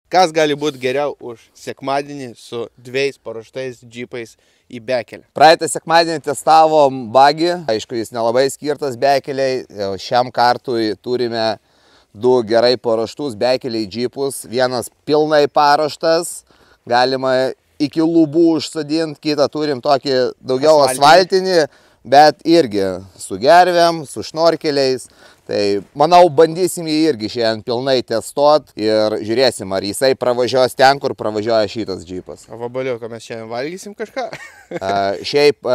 Kas gali būti geriau už sekmadienį su 2 paruoštais džipais į Bekelę? Praeitą sekmadienį testavom bagį, aišku, jis nelabai skirtas Bekeliai, šiam kartui turime 2 gerai paruoštus Bekeliai džipus, vienas pilnai paruoštas, galima iki lubų užsadinti, kitą turim tokį daugiau asfaltinį, bet irgi su gervėm, su šnorkeliais. Tai manau, bandysim jį irgi šiandien pilnai testuot ir žiūrėsim, ar jisai pravažiuos ten, kur pravažiuoja šitas džipas. O vabaliuką mes šiandien valgysim kažką? Šiaip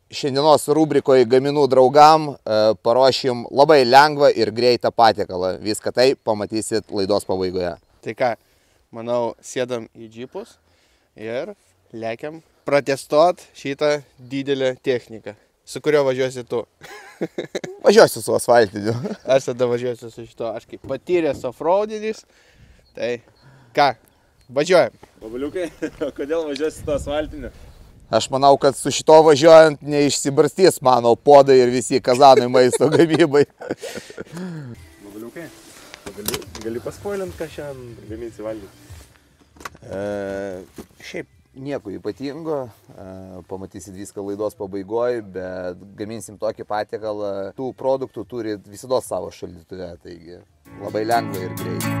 šiandienos rubrikoje gaminų draugam paruošim labai lengvą ir greitą patiekalą. Viską tai pamatysit laidos pabaigoje. Tai ką, manau, sėdam į džipus ir lekiam pratestuot šitą didelę techniką. Su kurio važiuosi tu? Važiuosiu su asfaltiniu. Aš tada važiuosiu su šito, aš kaip patyręs offroadinis. Tai ką, važiuojam. Vabaliukai, kodėl važiuosi su to asfaltiniu? Aš manau, kad su šito važiuojant neišsibarstys mano podai ir visi kazanai maisto gamybai. Vabaliukai, gali paspoilint, ką šiandien gaminsi valgyti? Šiaip nieko ypatingo, pamatysit viską laidos pabaigoje, bet gaminsim tokį patiekalą. Tų produktų turi visada savo šaldytuve, taigi labai lengva ir greitai.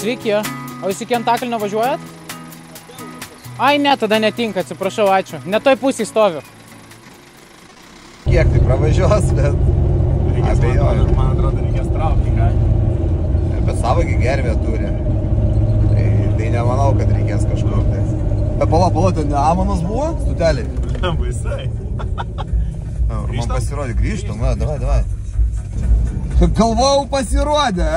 Sveiki, o jūs iki Antakalnio važiuojat? Ai, ne, tada netinka, atsiprašau, ačiū. Ne toj pusėj stoviu. Kiek tai pravažiuos, bet abejoju. Man atrodo, reikės traukti, ką? Bet savogi gervę turi. Tai nemanau, kad reikės kažkur tai. Pala, ten Amanas buvo, stuteliai? Baisai. Man pasirodė, grįžtum, davai. Galvojau pasirodė,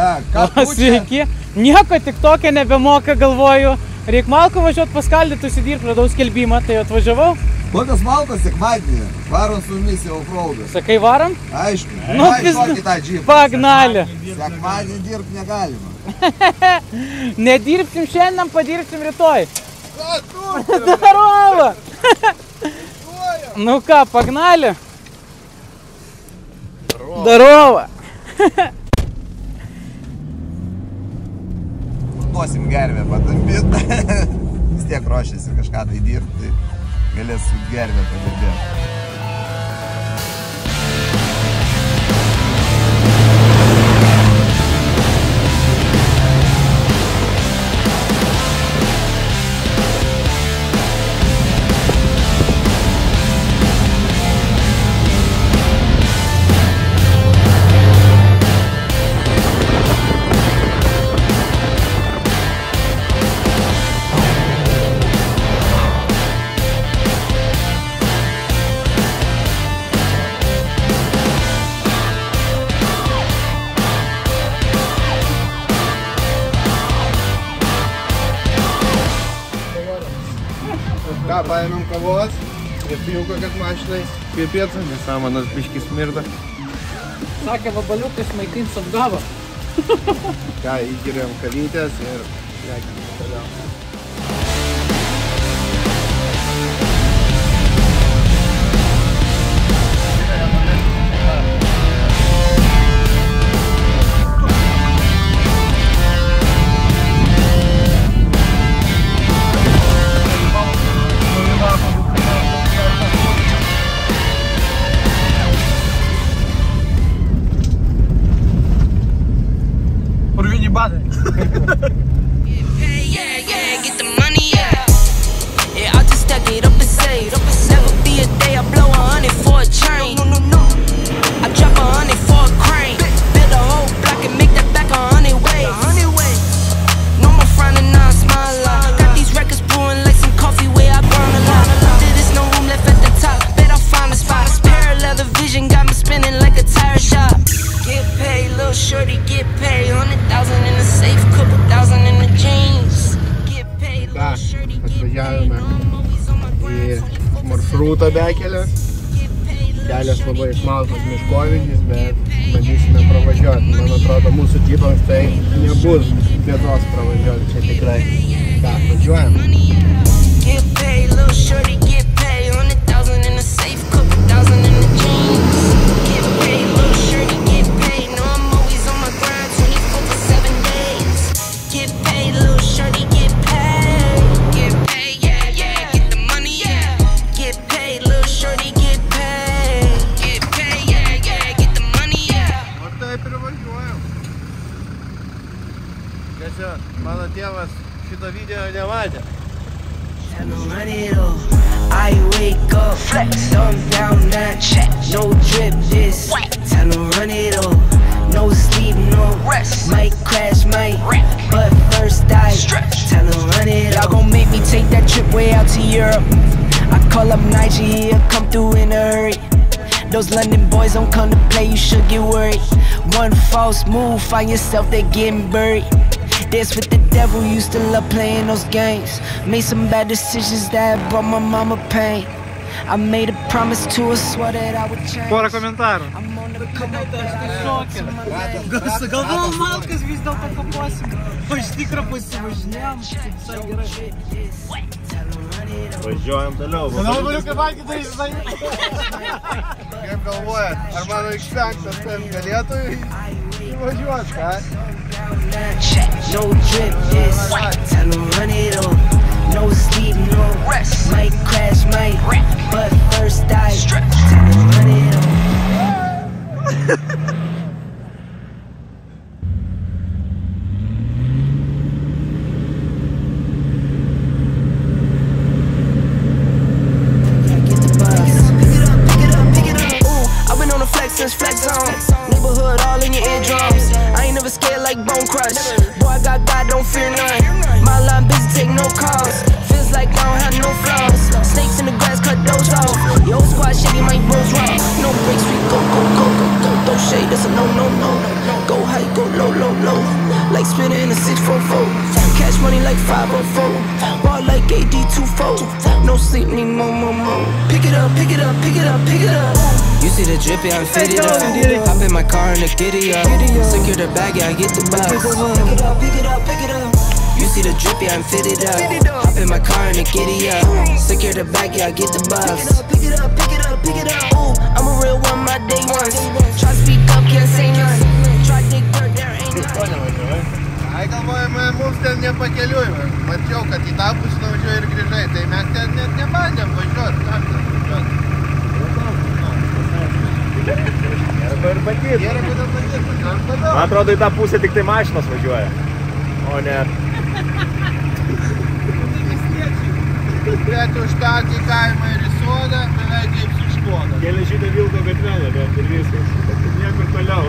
Sveiki, nieko tik tokia nebemoka, galvoju. Reik malko važiuot paskaldyti, užsidirbt, radau skelbimą, tai atvažiavau. Kokios malkos sekmadienį? Varom su mumis į offroadą. Sakai, varom? Aišku. Nu, pagnalį. Sekmadienį dirbti negalima. Nedirbsim šiandien, padirbsim rytoj. Ką tu? Darova! Nu ką, pagnalį? Darova! Duosim gervę patampit. Vis tiek ruošiasi kažką tai dirbti, tai galės su gervę padirbėti. Ką, paėmėm kavos, ir pijauko, kad mašinai kvėpėtų, nes Amanas biškis smirda. Sakė, vabaliukas maitins atgavo. Ką, įgiriam kavytės ir lekiam toliau. Atvažiavome į maršrutą Bekelę. kelias labai smalsus miškovidis, bet bandysime pravažiuoti. Man atrodo, mūsų džipams tai nebus bėdos pravažiuoti čia tikrai. Ką, važiuojam? Get paid, little shorty, get paid. 100,000 in the safe, couple thousand in the jeans. Get paid, little shorty, get paid. No, I'm always on my grind, 24/7 days. Get paid, little shorty, get paid. Get paid, yeah, yeah, get the money, yeah. Get paid, little shorty, get paid. Get paid, yeah, yeah, get the money, yeah. O taip ir važiuojam. Tiesiog, mano tėvas šito video nematė. Time to run it all. I wake up, flex, thumb down, that check. No drip, this time to run it all. No sleep, no rest. Might crash, might wreck, but first I stretch. Time to run it all. Y'all gon' make me take that trip way out to Europe. I call up Nigeria, come through in a hurry. Those London boys don't come to play, you should get worried. One false move, find yourself there getting buried. Dance with the devil, used to love playing those games. Made some bad decisions that brought my mama pain. I made a promise to her, swore that I would change. Porą komentarų. I'm on the come up, but I Sugalvojom malkas vis dėlto kaposim. O iš tikrą pasivažinėjom, visai gerai. Važiuojam toliau. Valiukai valgyti išsai. Kaip galvojat, ar mano X5 galėtų įvažiuoti, ką? check, no drip, this time to run it all. No sleep, no rest. Might crash, might wreck, but first I stretch. Time to run it all. Flex on, neighborhood all in your eardrums. I ain't never scared like Bone Crush. Boy, I got God, don't fear none. My line busy, take no calls. Feels like I don't have no flaws. Snakes in the grass, cut those off. Your whole squad shady, my bros raw. No breaks, we go, go, go, go, go. Don't shade, that's a no, no, no. Go high, go low, low, low. Like spinning in a 644. Cash money like 504. Ball like AD24. No sleep, need more, more, more. Pick it up, pick it up, pick it up, pick it up. You see the drippy, I'm fitted up. Hop in my car and the giddy up. Secure the bag, yeah, I get the box. Pick it up, pick it up, pick it up. You see the drippy, I'm fitted up. Hop in my car and the giddy up. Secure the bag, yeah, I get the box. Pick it up, pick it up, pick it up. Ooh, I'm a real one, my day ones. Try speak up, can't say none. Try dig dirt, there ain't none. Ai galvojame, mums ten nepakeliui. Mačiau, kad į tą pusę nuvažiuoji ir grįžai. Tai mes ten net nebandėm važiuoti. Kam ten važiuoti? Arba ir bandyti. Geriau būtų bandyti. Man atrodo, į tą pusę tik tai mašinos važiuoja. O ne. Bet užtat į kaimą ir į sodą, beveik kaip su Škoda. Geležinė Vilko gatvelė, bet ir viskas. Niekur toliau.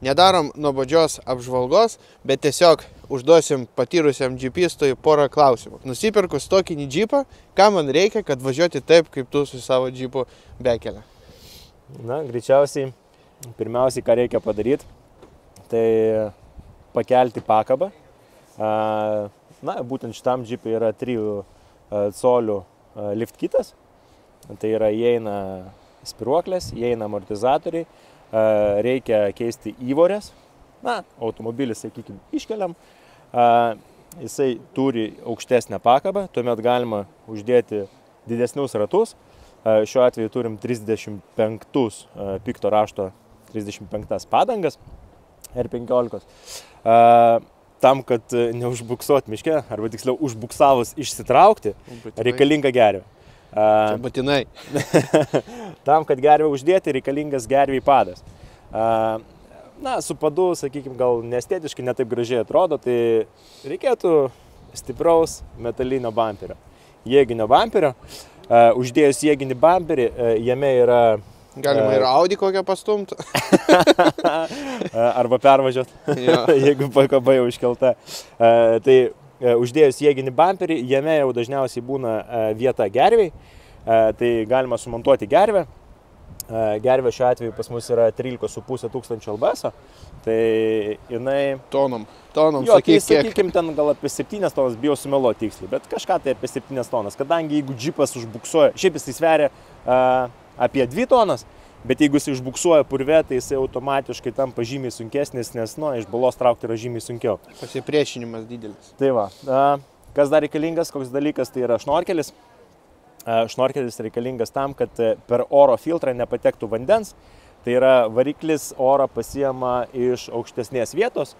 Nedarom nuobodžios apžvalgos, bet tiesiog užduosim patyrusiam džipistui porą klausimų. Nusipirkus tokį džipą, ką man reikia, kad važiuoti taip, kaip tu su savo džipu bekelia? Na, greičiausiai, pirmiausiai, ką reikia padaryti, tai pakelti pakabą. Na, būtent šitam džipui yra 3 colių lift kitas. Tai yra įeina spiruoklės, įeina amortizatoriai. Reikia keisti įvorės. Na, automobilį, sakykime, iškeliam. Jisai turi aukštesnę pakabą, tuomet galima uždėti didesnius ratus. Šiuo atveju turim 35 pikto rašto 35 padangas R15. Tam, kad neužbuksuot miške, arba tiksliau užbuksavus išsitraukti, reikalinga gervė. Būtinai. Tam, kad gervę uždėti, reikalingas gerviai padas. Na, su padu, sakykime, gal neestetiškai netaip gražiai atrodo, tai reikėtų stipraus metalinio bamperio. Jėginio bamperio. Uždėjus jėginį bamperį, jame yra... Galima ir Audi kokią pastumti. Arba pervažiuot, jeigu pakaba jau iškelta. Tai uždėjus jėginį bamperį, jame jau dažniausiai būna vieta gerviai. Tai galima sumontuoti gervę. Gervė šiuo atveju pas mus yra 13,5 tūkstančio LBS, tai jinai... Tonom, Jo, tai sakykim, ten gal apie 7 tonas, bijau sumeluoti tiksliai, bet kažką tai apie 7 tonas, kadangi jeigu džipas užbuksuoja, šiaip jis sveria apie 2 tonas, bet jeigu jis užbuksuoja purve, tai jis automatiškai tampa žymiai sunkesnis, nes, iš balos traukti yra žymiai sunkiau. Pasipriešinimas didelis. Tai va, kas dar reikalingas, koks dalykas, tai yra šnorkelis. Šnorkelis reikalingas tam, kad per oro filtrą nepatektų vandens. Tai yra variklis orą pasiema iš aukštesnės vietos.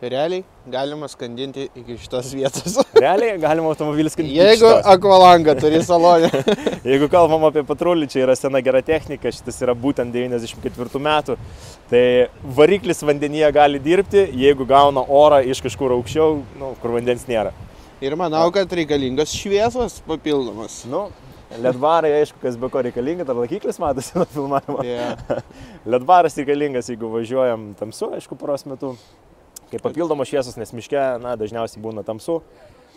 Realiai galima skandinti iki šitos vietos. Realiai galima automobilį skandinti. Jeigu akvalangą turi salonė. Jeigu kalbam apie patrulį, čia yra sena gera technika, šitas yra būtent 94 metų. Tai variklis vandenyje gali dirbti, jeigu gauna orą iš kažkur aukščiau, kur vandens nėra. Ir manau, kad reikalingas šviesos papildomas. Ledvarai, aišku, kas be ko reikalinga, dar lakyklis matosi nuo filmavimo. Yeah. Ledvaras reikalingas, jeigu važiuojam tamsu, aišku, paros metu. Kaip papildomos šviesos, nes miške, dažniausiai būna tamsu,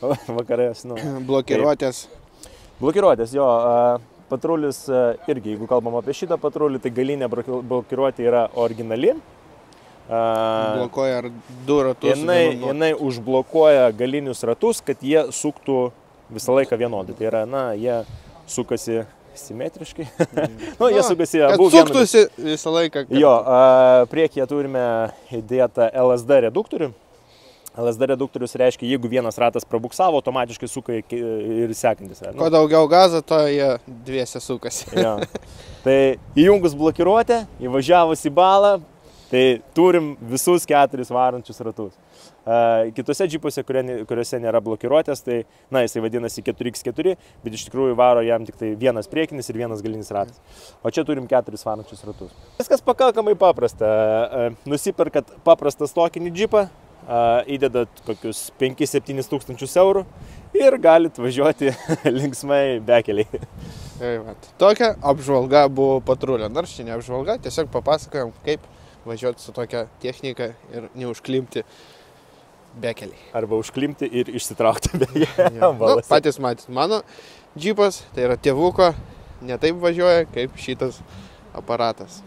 vakarės. Blokiruotės. Blokiruotės, jo. Patrulis irgi, jeigu kalbam apie šitą patrulį, tai galinė blokiruotė yra originali. Blokuoja ar 2 ratus. Jinai užblokuoja galinius ratus, kad jie suktų visą laiką vienodai. Tai yra, jie sukasi simetriškai. Jie sukasi abu vienodai. Kad suktųsi visą laiką. Jo, priekyje turime įdėtą LSD reduktorių. LSD reduktorius reiškia, jeigu vienas ratas prabuksavo, automatiškai suka ir sekantis. Kuo daugiau gazo, to jie dviese sukasi. Jo. Tai įjungus blokiruotę, įvažiavus į balą, tai turim visus 4 varančius ratus. Kitose džipuose, kuriuose nėra blokiruotės, tai, jisai vadinasi 4x4, bet iš tikrųjų varo jam tik tai vienas priekinis ir vienas galinis ratas. O čia turim 4 varančius ratus. Viskas pakankamai paprasta. Nusiperkat paprastą stokinį džipą, įdedat kokius 5-7 tūkstančius eurų ir galit važiuoti linksmai bekeliai. Tokia apžvalga buvo patrulio. Nors čia ne apžvalga, tiesiog papasakojom, kaip važiuoti su tokia technika ir neužklimpti bekeliai. Arba užklimpti ir išsitraukti beje. Patys matys, mano džipas, tai yra tėvuko, ne taip važiuoja, kaip šitas aparatas.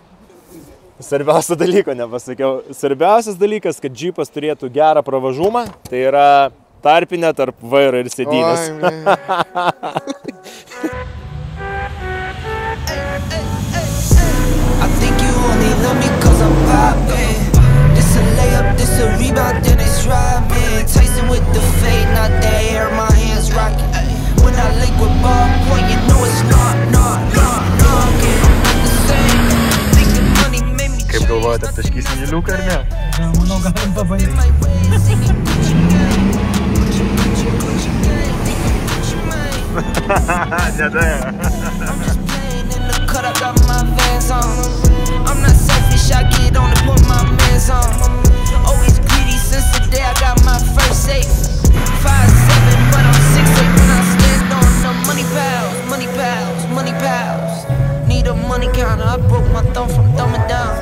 Svarbiausia dalyko nepasakiau. Svarbiausias dalykas, kad džipas turėtų gerą pravažumą, tai yra tarpinė tarp vairo ir sėdynės. Only love me cause I'm poppin'. This a layup, this a rebound, then it's driving. Tyson with the fade, not the air, my hands rockin'. When I link with ballpoint, you know it's not the same. Thinking money made me change. Kaip galvojate, aptaškysim į liuką ar ne? Manau, galim pabandyti. I'm not selfish, I get on and put my mans on. Always greedy since the day I got my first safe. 5'7", but I'm 6'8" when I stand on the money pals, money pals, money pals. Need a money counter, I broke my thumb from dumbing down.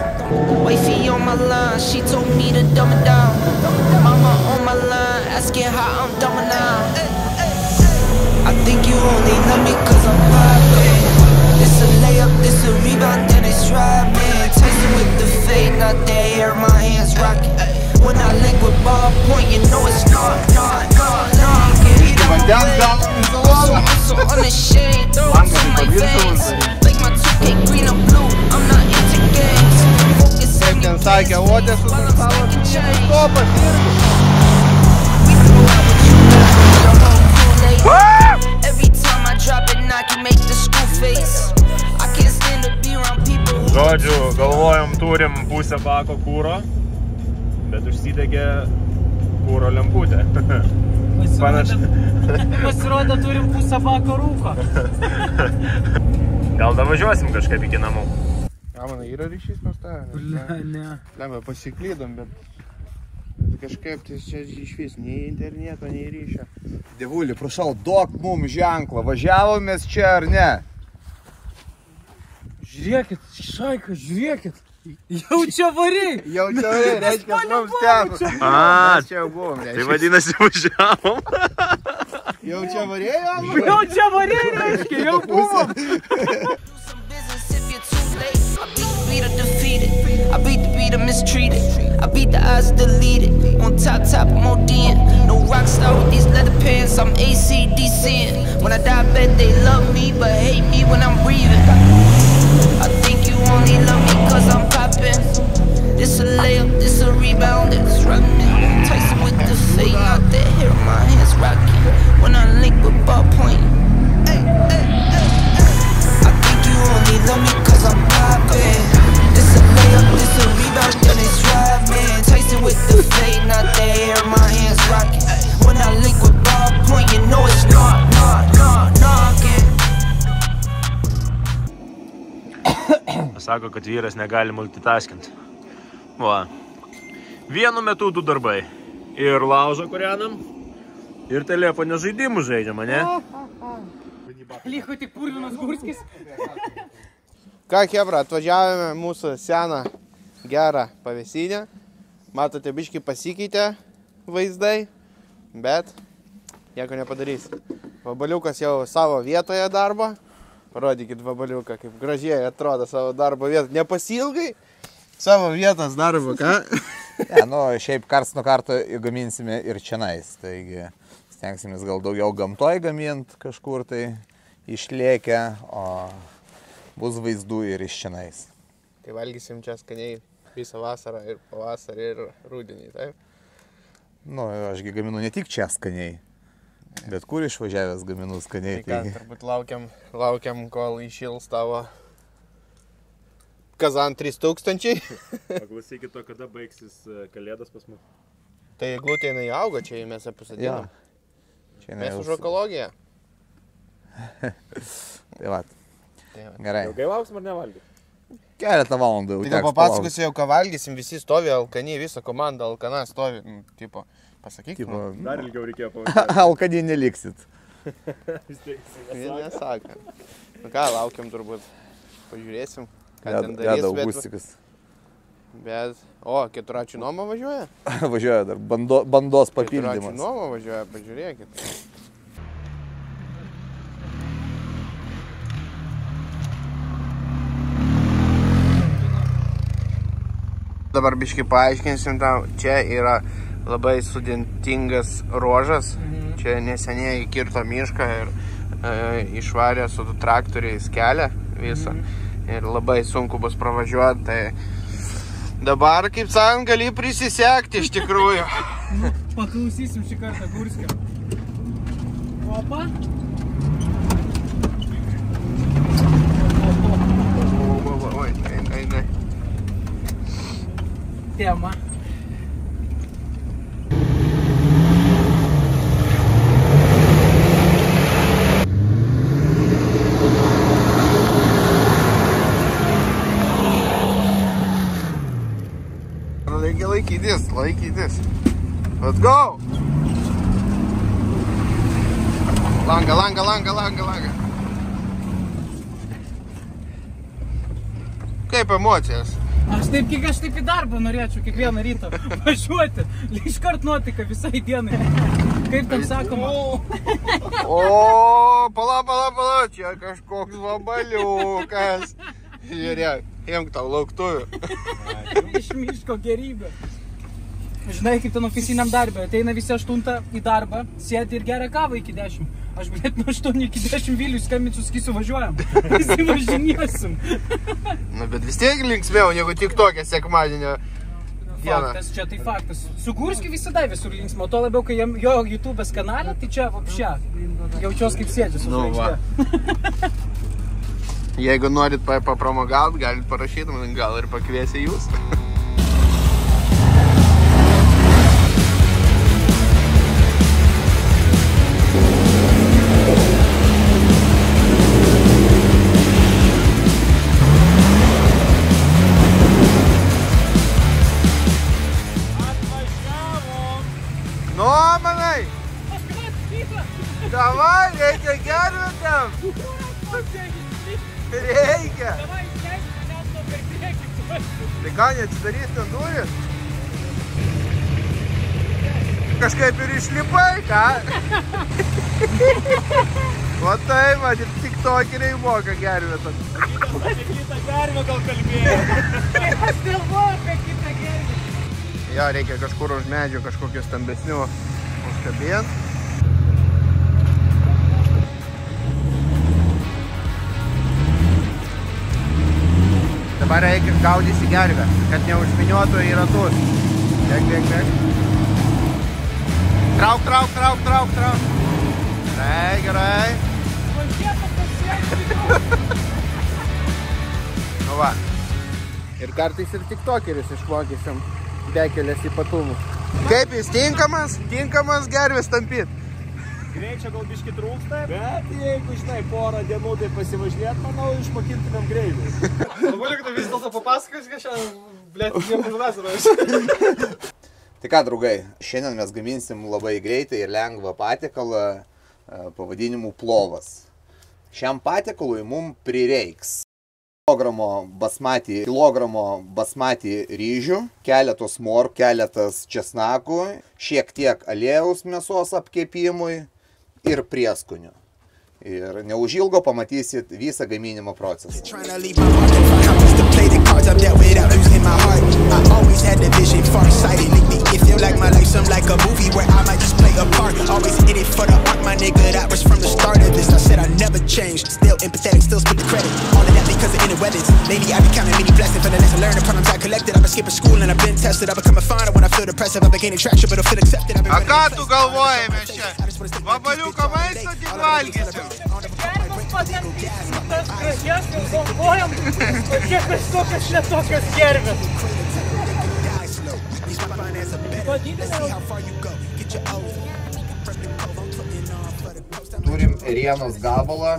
Wifey on my line, she told me to dumb it down. Mama on my line, asking how I'm dumbing down. I think you only love me cause I'm poppin'. This a layup, this a rebound, then it's driving. Tyson with the fade, not the air, my hands rockin'. When I link with ballpoint, you know it's not. I'm so unashamed, throws on my veins. Like my 2K green or blue, I'm not into games. Focus on your sakė, odės su savo topas irgi. Every time I drop it, I can make the school face. I can't stand to be around people. Žodžiu, galvojom, turim pusę bako kūro, bet užsidegė kūro lemputė. Pasirodė, turim pusę bako rūko. Gal davažiuosim kažkaip iki namų? Ką, manai, yra ryšys pas tave? Ne. Lemia, pasiklydom, bet kažkaip tai čia išvis nei interneto, nei ryšio. Dievulį, prašau, duok mums ženklą. Važiavomės čia ar ne? Žiūrėkit, Šaika, žiūrėkit. Jau čia variai. Jau čia variai, reiškia, mums teko. Mes čia jau buvom, reiškia. Tai vadinasi, važiavom. Jau čia variai, Jau čia variai, reiškia, jau buvom. I beat the beat, I'm mistreated. I beat the odds, deleted. On top, I'm ODing. No rock star with these leather pants, I'm AC/DCing. When I die, I bet they love me, but hate me when I'm breathing. I think you only love me cause I'm popping. This a layup, this a rebound, it's running. Tyson with the fade, not the hair, my hands rocking. When I link with ballpoint. I think you only love me cause I'm popping. This a layup, this a rebound, then it's driving. Tyson with the fade, not the hair, my hands rocking. When I link with ballpoint, you know it's knocking. Sako, kad vyras negali multitaskinti. Va. Vienu metu du darbai. Ir laužą kūrenam, ir telefonė žaidimų žaidžiam, ne? Liko tik purvinas Gurskis. Ką, chebra, atvažiavome mūsų seną gerą pavėsinę. Matote, biškai pasikeitė vaizdai, bet nieko nepadarys. Vabaliukas jau savo vietoje darbo. Parodykit vabaliuką, kaip gražiai atrodo savo darbo vietą. Nepasilgai savo vietos darbo, ką? Ja, nu, šiaip karts nuo karto gaminsime ir čionais. Taigi stengsimės gal daugiau gamtoj gamint kažkur tai išlėkę, o bus vaizdų ir iš čionais. Tai valgysim čia skaniai visą vasarą ir pavasarį ir rudenį, taip? Nu, ašgi gaminu ne tik čia skaniai, bet kur išvažiavęs gaminu skaniai. Tai ką, turbūt laukiam, kol išils tavo Kazan 3000. Paklausykit to, kada baigsis kalėdas pas mus. Tai glutė jinai auga, čia mes apusadinam. Mes už ekologiją. Tai va. Gerai. Ilgai lauksim ar nevalgys? Keletą valandų jau Tai teks papasakosiu jau, ką valgysim, visi stovi alkani, visa komanda alkana stovi. Tipo, pasakyk. Dar ilgiau reikėjo pavadinti. Alkani neliksit. Nesaka. Nu ką, laukiam turbūt. Pažiūrėsim, ką ten darys. Deda Augustikas. Bet, o, Keturračių nuoma važiuoja? Važiuoja dar, bandos Keturračių papildymas. nuoma važiuoja, pažiūrėkit. Dabar biškai paaiškinsim tau, čia yra labai sudėtingas ruožas. Čia neseniai kirto mišką ir išvarė su traktoriais kelią visą. Ir labai sunku bus pravažiuoti. Tai dabar, kaip sakant, gali prisisekti iš tikrųjų. Paklausysim šį kartą Gurskio. Opa. Oi, eina. Tema. Reikia laikytis. Let's go! Langa. Kaip emocijos? Aš taip į darbą norėčiau kiekvieną rytą važiuoti. Iškart nuotaika visai dienai. Kaip tam sakoma? O, pala, čia kažkoks vabaliukas. Žiūrėk, imk tau lauktuvių. Iš miško gerybė. Žinai, kaip ten oficiniam darbė. Ateina visi 8 į darbą, sėdi ir geria kavą iki 10. Aš bilėt nuo 8 iki 10 Viliui skambinsiu, sakysiu, važiuojam. Visi važinėsim. Na, bet vis tiek linksmiau, negu tik tokia sekmadienio diena. Faktas, čia tai faktas. Su Gurskiu visada visur linksmo. To labiau, kai jo YouTube'as kanale, tai čia vapšia. Jaučios kaip sėdžiu su žvaigždė. Jeigu norit papramogaut, galit parašyti, man gal ir pakviesi jūs. Nuomanai! Davai, reikia gervitam! Reikia! Tai ką, neatsidarys ten duris? Kažkaip ir išlipai, ką? O tai, man, ir tik tokeriai moka gervitam. Kitą gervę gal kalbėjo. Aš galvoju. Jo, reikia kažkur už medžių, kažkokių stambesnių užkabint. Dabar reikia gaudysi gervę, kad neužminiuotų į ratus. Bėk. Trauk. Gerai. Nu va. Ir kartais ir tiktokeris išmokysim bekelės ypatumų. Kaip jis tinkamas? Tinkamas gervės tampyt. Greičio gal biški trūksta, bet jeigu, žinai, porą dienų tai pasivažinėt, manau, išmokintumėm greitį. Labai, kad vis dėlto papasakos, kad šiandien, blėt, nieko žudas. Tai ką, draugai, šiandien mes gaminsim labai greitai ir lengvą patiekalą pavadinimu plovas. Šiam patiekalui mums prireiks kilogramo basmati ryžių, keletos morkų, keletas česnakų, šiek tiek aliejaus mėsos apkepimui ir prieskonių. Ir neužilgo pamatysit visą gaminimo procesą. A ką tu galvoji mes čia? Vabaliuką maisto tik valgysim. Gerimas patenkysim tas gražias ir galvojam, kokie kažkokios netokios gervės. Turim ėrienos gabalą.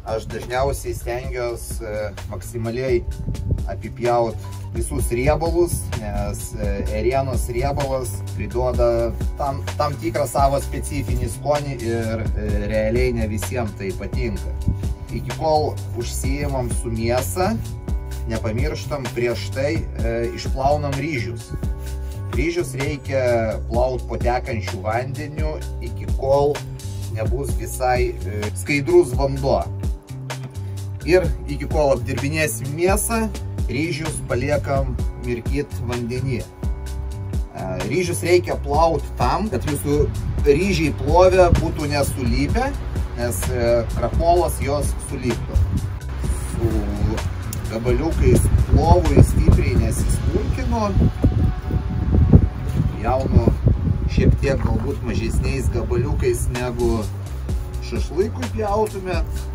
Aš dažniausiai stengiuosi maksimaliai apipjaut visus riebalus, nes ėrienos riebalas priduoda tam tikrą savo specifinį skonį ir realiai ne visiems tai patinka. Iki kol užsiimam su mėsa, nepamirštam prieš tai išplaunam ryžius. Ryžius reikia plaut po tekančių vandeniu, iki kol nebus visai skaidrus vanduo. Ir iki kol apdirbinėsim mėsą, ryžius paliekam mirkyt vandenį. Ryžius reikia plaut tam, kad jūsų ryžiai plove būtų nesulypę, nes krapolas jos suliptų. Su gabaliukais plovui stipriai nesismulkinu, jaunu šiek tiek galbūt mažesniais gabaliukais negu šašlykui pjautumėt.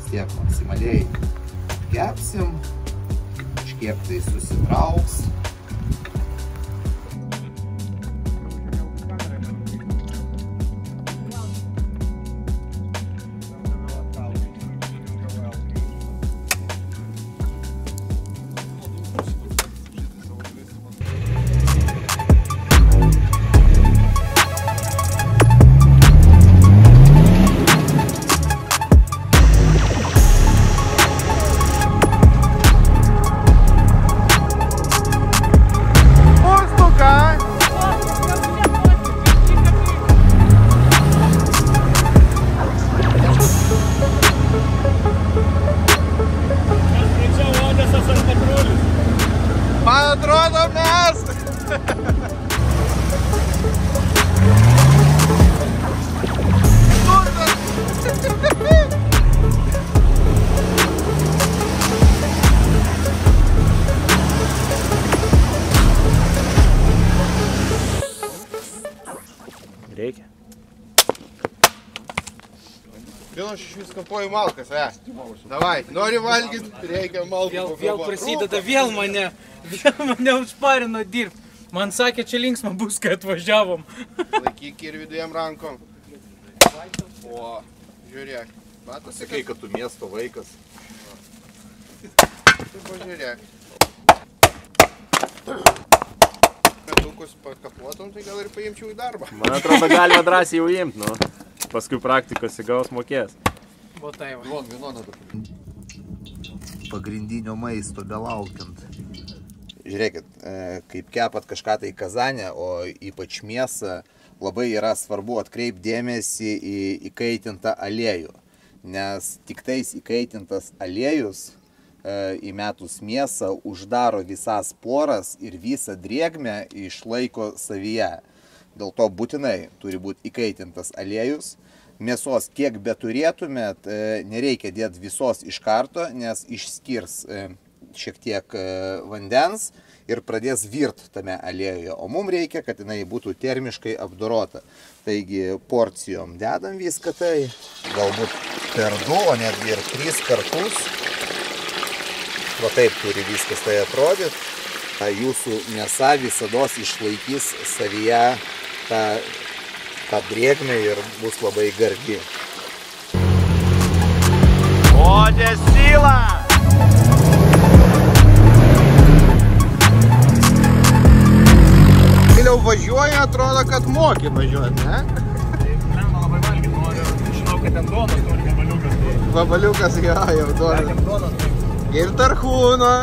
Tiek maksimaliai kepsim, kažkiek tai susitrauks. Reikia. Vėl aš iš viską poju malkas, Davai, nori valgyti, reikia malkų. Vėl prasideda, vėl mane užparino dirbti. Man sakė, čia linksma bus, kai atvažiavom. Laikyk ir vidujam rankom. O, žiūrėk. Sakai, kad tu miesto vaikas. Tu pažiūrėk. Metukus pakapuotum, tai gal ir paimčiau į darbą. Man atrodo, galima drąsiai jau imt, nu. Paskui praktikos įgaus mokės. O tai va. Pagrindinio maisto belaukiant. Žiūrėkit, kaip kepat kažką tai kazanę, o ypač mėsą, labai yra svarbu atkreipti dėmesį į įkaitintą aliejų. Nes tik tais įkaitintas aliejus įmetus mėsą uždaro visas poras ir visą drėgmę išlaiko savyje. Dėl to būtinai turi būti įkaitintas aliejus. Mėsos kiek beturėtumėt, nereikia dėti visos iš karto, nes išskirs šiek tiek vandens ir pradės virt tame aliejuje. O mums reikia, kad jinai būtų termiškai apdorota. Taigi porcijom dedam viską tai, galbūt per 2, o netgi ir 3 kartus. Va taip turi viskas tai atrodyti. Ta jūsų mėsa visados išlaikys savyje tą drėgmę ir bus labai gardi. O, nesyla! Vėliau važiuoja, atrodo, kad moki važiuoti, ne? Lemba labai valgyti noriu, žinau, kad ten duonos nori vabaliukas. Vabaliukas, jau duonas. Ir tarhūno.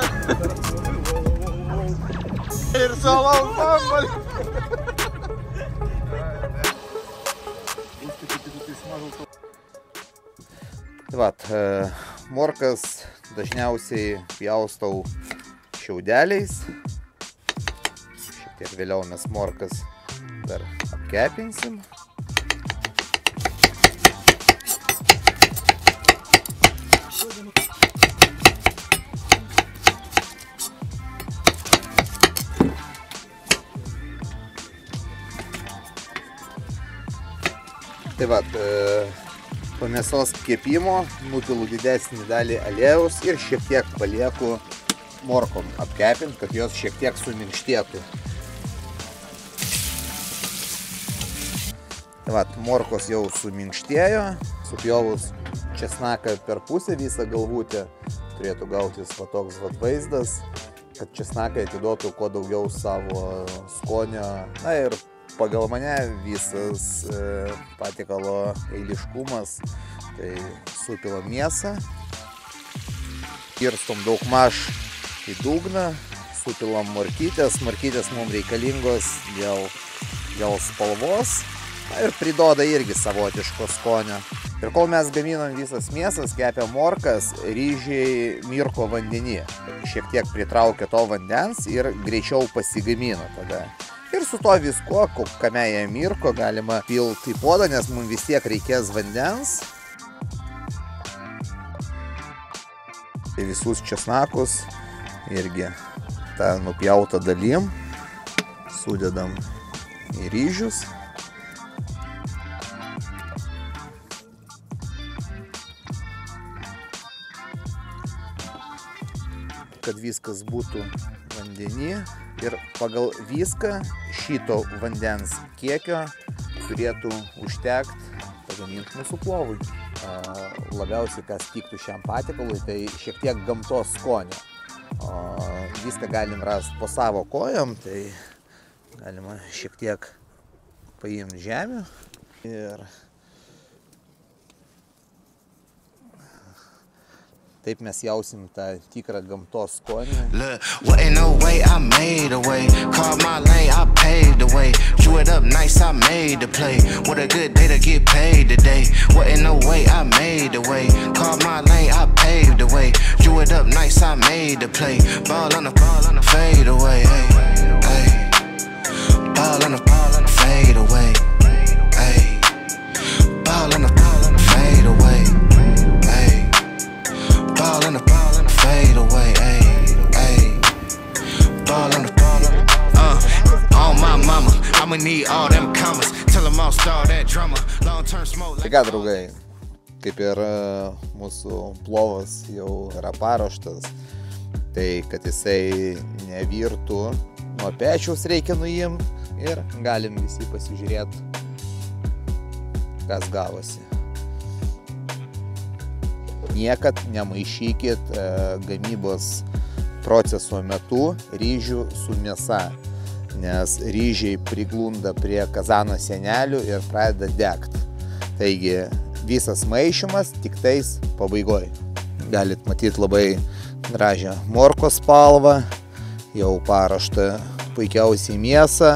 Ir salaus vabaliukas. Vat, morkas dažniausiai pjaustau šiaudeliais. Šiek tiek vėliau mes morkas dar apkepinsim. Tai vat, po mėsos kepimo nupilu didesnį dalį aliejaus ir šiek tiek palieku morkom apkepint, kad jos šiek tiek suminkštėtų. Tai vat, morkos jau suminkštėjo, supjovus česnaką per pusę visą galvutę, turėtų gautis va toks vat vaizdas, kad česnakai atiduotų kuo daugiau savo skonio. Na ir pagal mane visas patiekalo eiliškumas, tai supilam mėsą, kirstom daugmaž į dugną, supilam morkytės, morkytės mums reikalingos dėl spalvos ir priduoda irgi savotiško skonio. Ir kol mes gaminam visas mėsas, kepiam morkas, ryžiai mirko vandenį. Šiek tiek pritraukia to vandens ir greičiau pasigamina tada. Ir su to visko, kame jie mirko, galima pilti į puodą, nes mums vis tiek reikės vandens. Tai visus česnakus irgi tą nupjautą dalim sudedam į ryžius. Kad viskas būtų vandenį ir pagal viską šito vandens kiekio turėtų užtekti pagaminti mūsų plovui. Labiausiai, kas tiktų šiam patiekalui, tai šiek tiek gamtos skonio. Viską galim rasti po savo kojom, tai galima šiek tiek paimti žemę ir taip mes jausim tą tikrą gamtos skonį. What ain't no way I made a way. Call my lane, I paved the way. Drew it up nice, I made the play. What a good day to get paid today. What ain't no way I made the way. Call my lane, I paved the way. Drew it up nice, I made the play. Ball on the fade away. Hey. Ball on the fade away. Hey. Ball on the fade away. Ball in the fade away, ayy, ayy. Ball in the on my mama, I'ma need all them commas. Tell them I'll start that drama. Long term smoke. Tai ką, draugai, kaip ir mūsų plovas jau yra paruoštas, tai kad jisai nevirtų, nuo pečiaus reikia nuimti ir galim visi pasižiūrėti, kas gavosi. Niekad nemaišykit gamybos proceso metu ryžių su mėsa, nes ryžiai priglunda prie kazano sienelių ir pradeda degti. Taigi visas maišymas tik tais pabaigoj. Galit matyti labai gražią morkos spalvą, jau paruoštą puikiausiai mėsą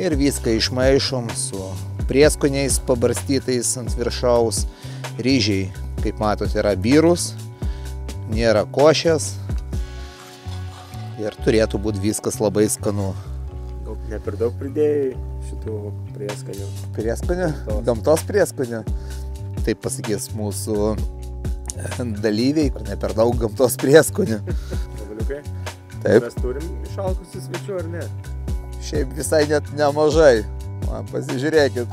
ir viską išmaišom su prieskoniais pabarstytais ant viršaus. Ryžiai, kaip matot, yra byrus, nėra košės ir turėtų būti viskas labai skanu. Gal ne per daug pridėjai šitų prieskanių? Prieskanių? Gamtos prieskanių? Taip pasakys mūsų dalyviai, ne per daug gamtos prieskonių. Gabaliukai? Taip. Mes turim išalkusių svečių, ar ne? Šiaip visai net nemažai. Man, pasižiūrėkit.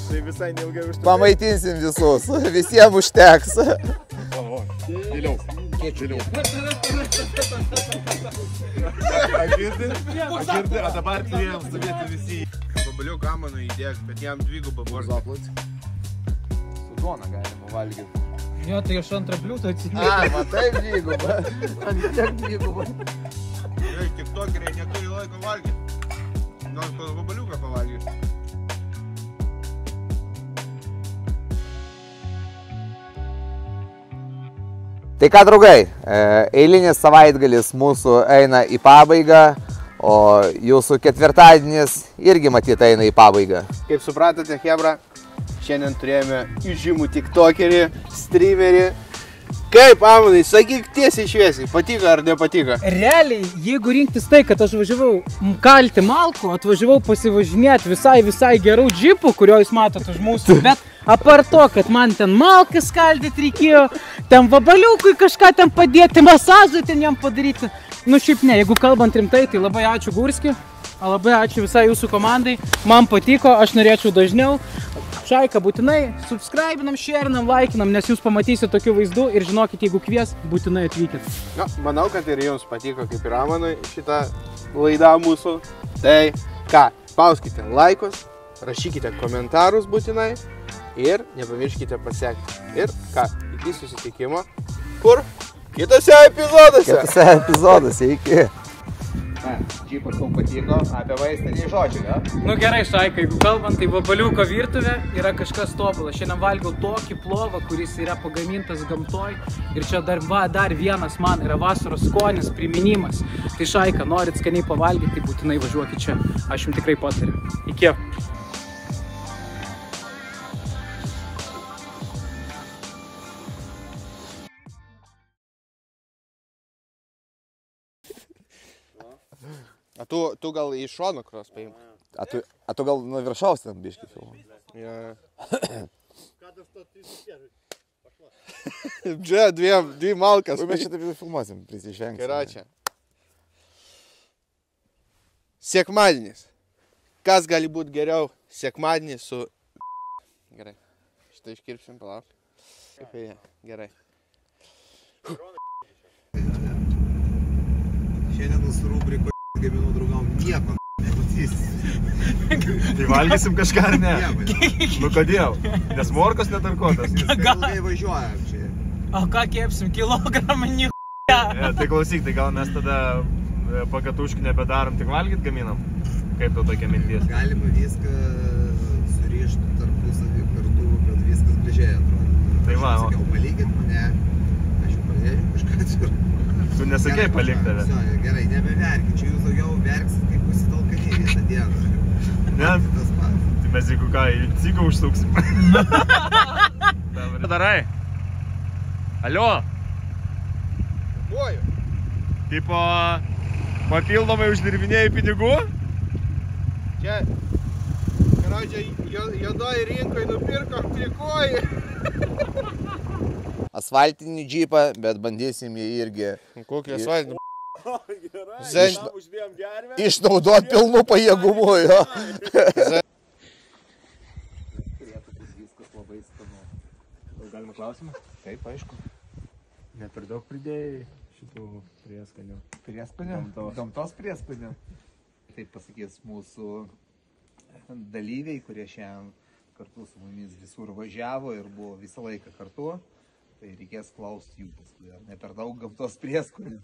Tai visai neilgai užtrukė. Pamaitinsim visus. Visiems užteks. Vėliau. Girdi, o dabar turėjom stovėti visi. Vabalių kamanų įdėk, bet jam dvigubą bordą. Su duona galima valgyti. Jo, tai aš antrą bliūtą atsinėjau. Matai dvigubą. Man tiek dvigubą. Jei, tik tokeriai neturi laiko valgyti. Nors vabaliuką pavalgyti. Tai ką, draugai, eilinis savaitgalis mūsų eina į pabaigą, o jūsų ketvirtadienis irgi matyt eina į pabaigą. Kaip supratote, Hebra, šiandien turėjome įžymų tiktokerį, streamerį. Kaip, Amanai, sakyk tiesiai šviesiai, patiko ar nepatiko? Realiai, jeigu rinktis tai, kad aš važiavau kalti malkų, atvažiavau pasivažinėti visai gerų džipų, kurio jūs matot už mūsų, bet apart to, kad man ten malkas skaldyti reikėjo, ten vabaliukui kažką ten padėti, masažą ten jam padaryti. Nu šiaip ne, jeigu kalbant rimtai, tai labai ačiū Gurski, labai ačiū visai jūsų komandai, man patiko, aš norėčiau dažniau. Šaika, būtinai subscribinam, sharinam, laikinam, nes jūs pamatysit tokių vaizdų ir žinokit, jeigu kvies, būtinai atvykit. Na, manau, kad ir jums patiko kaip ir Amanui šitą laidą mūsų. Tai ką, spauskite laikus, rašykite komentarus būtinai ir nepamirškite pasiekti. Ir ką, iki susitikimo. Kur? Kitose epizoduose. Iki. Džipas tau patiko, apie vaistą nei žodžių, ne? Nu gerai, Šaika, jeigu kalbant, tai vabaliuko virtuvė yra kažkas tobulas. Šiandien valgiau tokį plovą, kuris yra pagamintas gamtoj. Ir čia dar vienas man yra vasaros skonis, priminimas. Tai Šaika, norit skaniai pavalgyti, tai būtinai važiuokit čia. Aš jums tikrai patariu. Iki. A tu gal iš šono kros paimk? A tu gal nuo viršaus ten biškį filmuoji? Ja. Čia dvi malkas. Mes čia taip filmuosim, prisižvengsim. Keračia. Sekmadienis. Kas gali būti geriau sekmadienis su... Gerai. Šitą iškirpsim, palauk. Gerai. Šiandien mūsų rubriko gaminu draugam nieko nematys. Tai valgysim kažką ar ne? Nu kodėl? Nes morkos netarkotas. Ilgai važiuojam čia. O ką kepsim? Kilogramą nieko. Tai klausyk, tai gal mes tada pakatuškį nebedarom, tik valgyt gaminam? Kaip tau tokia mintis? Galima viską surišti tarpusavį kartu, kad viskas gražiai atrodo. Tai va, Sakiau, palikit mane, aš jau pradėjau kažką čia. Tu nesakei palik tave. Gerai, nebeverkit, čia jūs daugiau verksit, kaip užsitalkaniai visą dieną. Ne? Tas pats. Tai mes jeigu ką, į cigą užsuksim. Ką darai? Alio? Moju. Kaip papildomai uždirbinėjai pinigų? Čia, karodžia, juodoj rinkoje nupirkom trikojį. Asfaltinį džipą, bet bandysim jį irgi Kokį asfaltinį? Uždėjom gervę. išnaudoti pilnu pajėgumu, jo. Viskas labai skanu. Galima klausimą? Taip, aišku. Ne per daug pridėjai šitų prieskanių. Prieskonių? Gamtos prieskonių. Taip pasakys mūsų dalyviai, kurie šiandien kartu su mumis visur važiavo ir buvo visą laiką kartu. Tai reikės klausti jų paskui, ar ne per daug gamtos prieskonių.